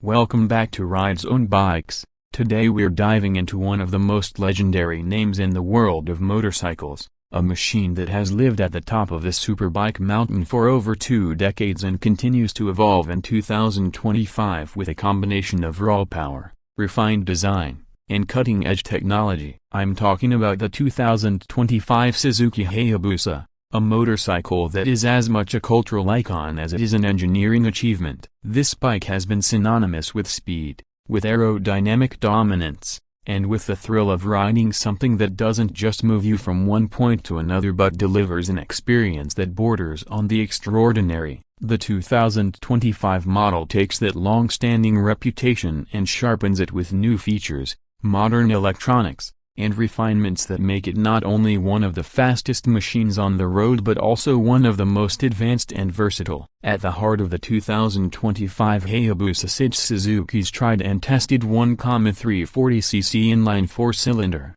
Welcome back to Ridezone Bikes. Today we're diving into one of the most legendary names in the world of motorcycles, a machine that has lived at the top of the Superbike mountain for over 2 decades and continues to evolve in 2025 with a combination of raw power, refined design, and cutting-edge technology. I'm talking about the 2025 Suzuki Hayabusa, a motorcycle that is as much a cultural icon as it is an engineering achievement. This bike has been synonymous with speed, with aerodynamic dominance, and with the thrill of riding something that doesn't just move you from one point to another but delivers an experience that borders on the extraordinary. The 2025 model takes that long-standing reputation and sharpens it with new features, modern electronics, and refinements that make it not only one of the fastest machines on the road but also one of the most advanced and versatile. At the heart of the 2025 Hayabusa sits Suzuki's tried and tested 1.340cc inline-four cylinder,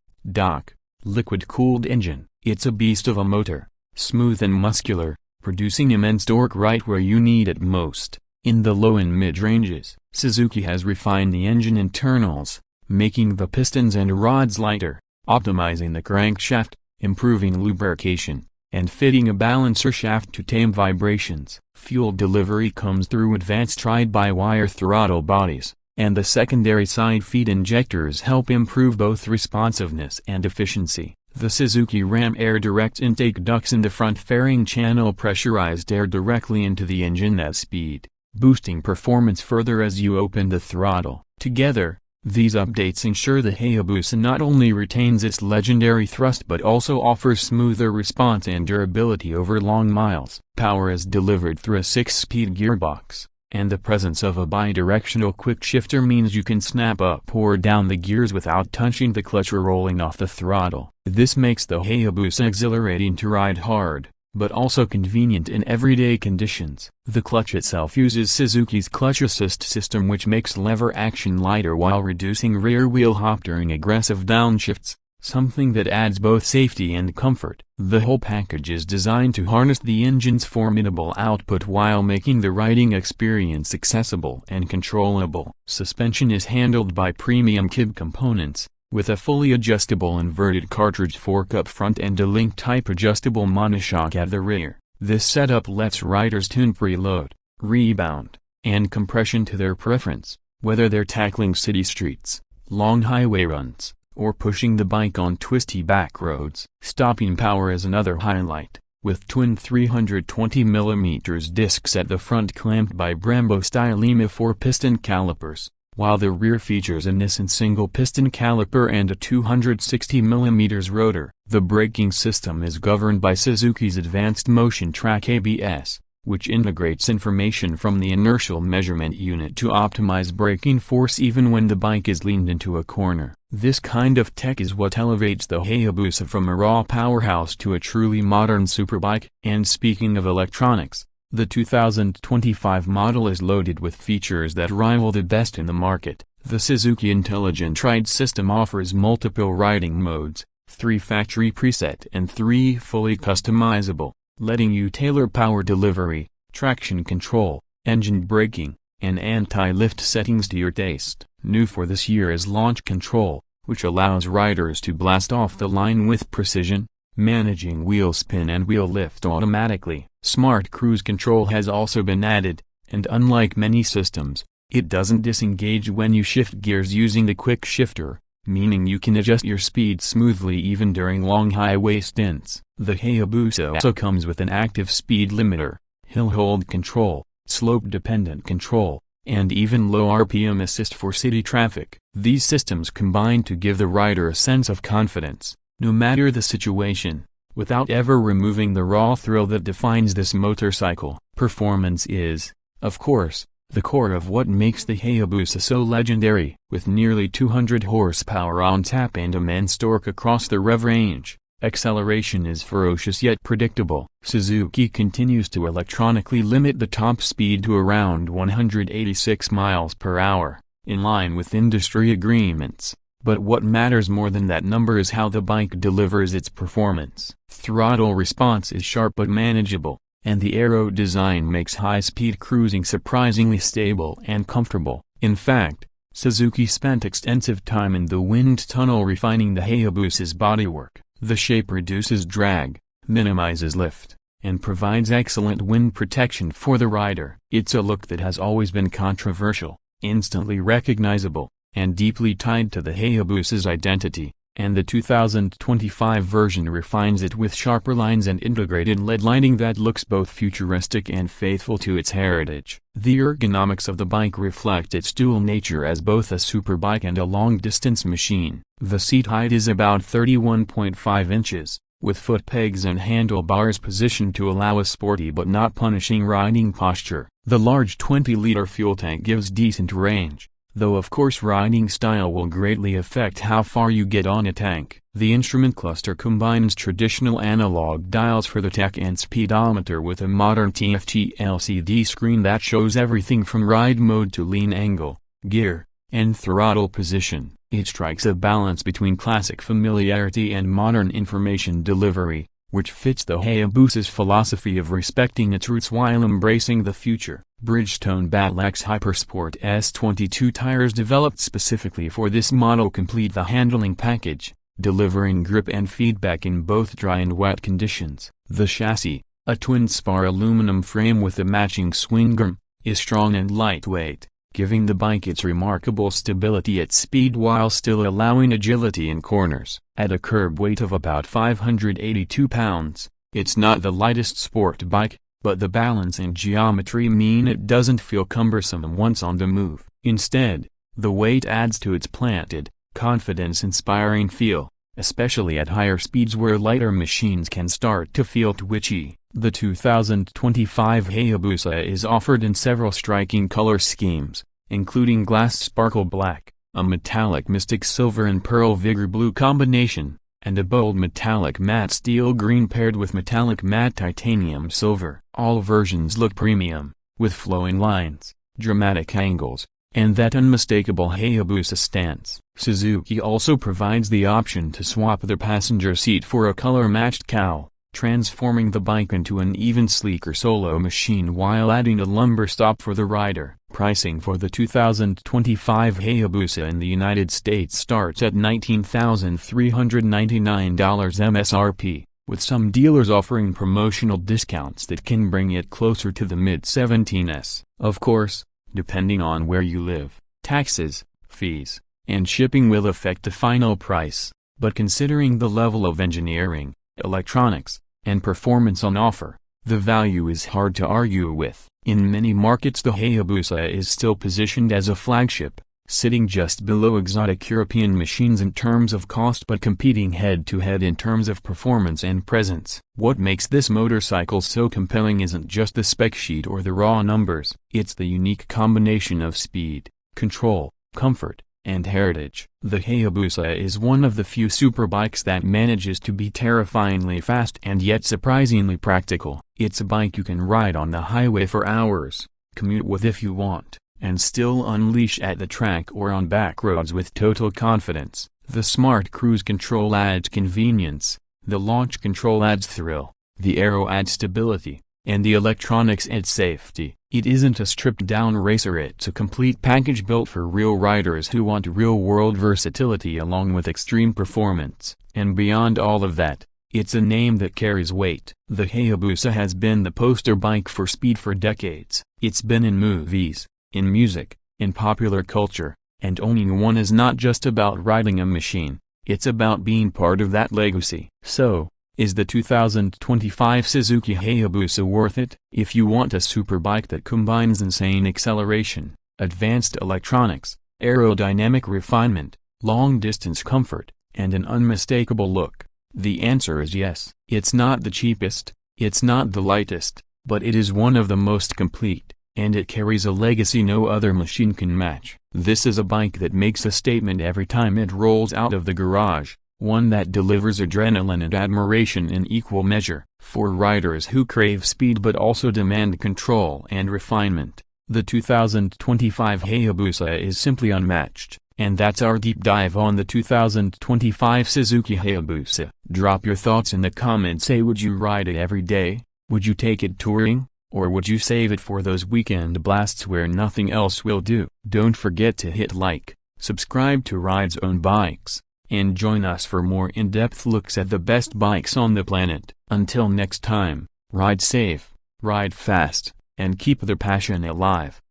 liquid-cooled engine. It's a beast of a motor, smooth and muscular, producing immense torque right where you need it most. In the low and mid-ranges, Suzuki has refined the engine internals, making the pistons and rods lighter, optimizing the crankshaft, improving lubrication, and fitting a balancer shaft to tame vibrations. Fuel delivery comes through advanced ride-by-wire throttle bodies, and the secondary side feed injectors help improve both responsiveness and efficiency. The Suzuki Ram air direct intake ducts in the front fairing channel pressurized air directly into the engine at speed, boosting performance further as you open the throttle. Together, these updates ensure the Hayabusa not only retains its legendary thrust but also offers smoother response and durability over long miles. Power is delivered through a 6-speed gearbox, and the presence of a bidirectional quick shifter means you can snap up or down the gears without touching the clutch or rolling off the throttle. This makes the Hayabusa exhilarating to ride hard, but also convenient in everyday conditions. The clutch itself uses Suzuki's clutch assist system, which makes lever action lighter while reducing rear wheel hop during aggressive downshifts, something that adds both safety and comfort. The whole package is designed to harness the engine's formidable output while making the riding experience accessible and controllable. Suspension is handled by premium kib components, with a fully adjustable inverted cartridge fork up front and a link-type adjustable monoshock at the rear. This setup lets riders tune preload, rebound, and compression to their preference, whether they're tackling city streets, long highway runs, or pushing the bike on twisty backroads. Stopping power is another highlight, with twin 320mm discs at the front clamped by Brembo Stylema 4-piston calipers, while the rear features a Nissan single-piston caliper and a 260mm rotor. The braking system is governed by Suzuki's advanced motion track ABS, which integrates information from the inertial measurement unit to optimize braking force even when the bike is leaned into a corner. This kind of tech is what elevates the Hayabusa from a raw powerhouse to a truly modern superbike. And speaking of electronics, the 2025 model is loaded with features that rival the best in the market. The Suzuki Intelligent Ride system offers multiple riding modes, 3 factory preset and 3 fully customizable, letting you tailor power delivery, traction control, engine braking, and anti-lift settings to your taste. New for this year is launch control, which allows riders to blast off the line with precision, managing wheel spin and wheel lift automatically. Smart cruise control has also been added, and unlike many systems, it doesn't disengage when you shift gears using the quick shifter, meaning you can adjust your speed smoothly even during long highway stints. The Hayabusa also comes with an active speed limiter, hill hold control, slope-dependent control, and even low RPM assist for city traffic. These systems combine to give the rider a sense of confidence, no matter the situation, without ever removing the raw thrill that defines this motorcycle. Performance is, of course, the core of what makes the Hayabusa so legendary. With nearly 200 horsepower on tap and immense torque across the rev range, acceleration is ferocious yet predictable. Suzuki continues to electronically limit the top speed to around 186 miles per hour, in line with industry agreements. But what matters more than that number is how the bike delivers its performance. Throttle response is sharp but manageable, and the aero design makes high-speed cruising surprisingly stable and comfortable. In fact, Suzuki spent extensive time in the wind tunnel refining the Hayabusa's bodywork. The shape reduces drag, minimizes lift, and provides excellent wind protection for the rider. It's a look that has always been controversial, instantly recognizable, and deeply tied to the Hayabusa's identity, and the 2025 version refines it with sharper lines and integrated LED lighting that looks both futuristic and faithful to its heritage. The ergonomics of the bike reflect its dual nature as both a superbike and a long-distance machine. The seat height is about 31.5 inches, with foot pegs and handlebars positioned to allow a sporty but not punishing riding posture. The large 20-liter fuel tank gives decent range, though of course riding style will greatly affect how far you get on a tank. The instrument cluster combines traditional analog dials for the tach and speedometer with a modern TFT LCD screen that shows everything from ride mode to lean angle, gear, and throttle position. It strikes a balance between classic familiarity and modern information delivery, which fits the Hayabusa's philosophy of respecting its roots while embracing the future. Bridgestone Battlex Hypersport S22 tires developed specifically for this model complete the handling package, delivering grip and feedback in both dry and wet conditions. The chassis, a twin-spar aluminum frame with a matching swing arm, is strong and lightweight, giving the bike its remarkable stability at speed while still allowing agility in corners. At a curb weight of about 582 pounds, it's not the lightest sport bike, but the balance and geometry mean it doesn't feel cumbersome once on the move. Instead, the weight adds to its planted, confidence-inspiring feel, especially at higher speeds where lighter machines can start to feel twitchy. The 2025 Hayabusa is offered in several striking color schemes, including glass sparkle black, a metallic mystic silver and pearl vigor blue combination, and a bold metallic matte steel green paired with metallic matte titanium silver. All versions look premium, with flowing lines, dramatic angles, and that unmistakable Hayabusa stance. Suzuki also provides the option to swap the passenger seat for a color-matched cowl, transforming the bike into an even sleeker solo machine while adding a lumbar stop for the rider. Pricing for the 2025 Hayabusa in the United States starts at $19,399 MSRP, with some dealers offering promotional discounts that can bring it closer to the mid-17s. Of course, depending on where you live, taxes, fees, and shipping will affect the final price, but considering the level of engineering, electronics, and performance on offer, the value is hard to argue with. In many markets the Hayabusa is still positioned as a flagship, sitting just below exotic European machines in terms of cost but competing head-to-head in terms of performance and presence. What makes this motorcycle so compelling isn't just the spec sheet or the raw numbers, it's the unique combination of speed, control, comfort, and heritage. The Hayabusa is one of the few superbikes that manages to be terrifyingly fast and yet surprisingly practical. It's a bike you can ride on the highway for hours, commute with if you want, and still unleash at the track or on backroads with total confidence. The smart cruise control adds convenience, the launch control adds thrill, the aero adds stability, and the electronics adds safety. It isn't a stripped-down racer, it's a complete package built for real riders who want real-world versatility along with extreme performance. And beyond all of that, it's a name that carries weight. The Hayabusa has been the poster bike for speed for decades. It's been in movies, in music, in popular culture, and owning one is not just about riding a machine, it's about being part of that legacy. So, is the 2025 Suzuki Hayabusa worth it? If you want a superbike that combines insane acceleration, advanced electronics, aerodynamic refinement, long-distance comfort, and an unmistakable look, the answer is yes. It's not the cheapest, it's not the lightest, but it is one of the most complete, and it carries a legacy no other machine can match. This is a bike that makes a statement every time it rolls out of the garage. One that delivers adrenaline and admiration in equal measure. For riders who crave speed but also demand control and refinement, the 2025 Hayabusa is simply unmatched. And that's our deep dive on the 2025 Suzuki Hayabusa. Drop your thoughts in the comments. Say, would you ride it every day? Would you take it touring? Or would you save it for those weekend blasts where nothing else will do? Don't forget to hit like, subscribe to Ridezone Bikes, and join us for more in-depth looks at the best bikes on the planet. Until next time, ride safe, ride fast, and keep the passion alive.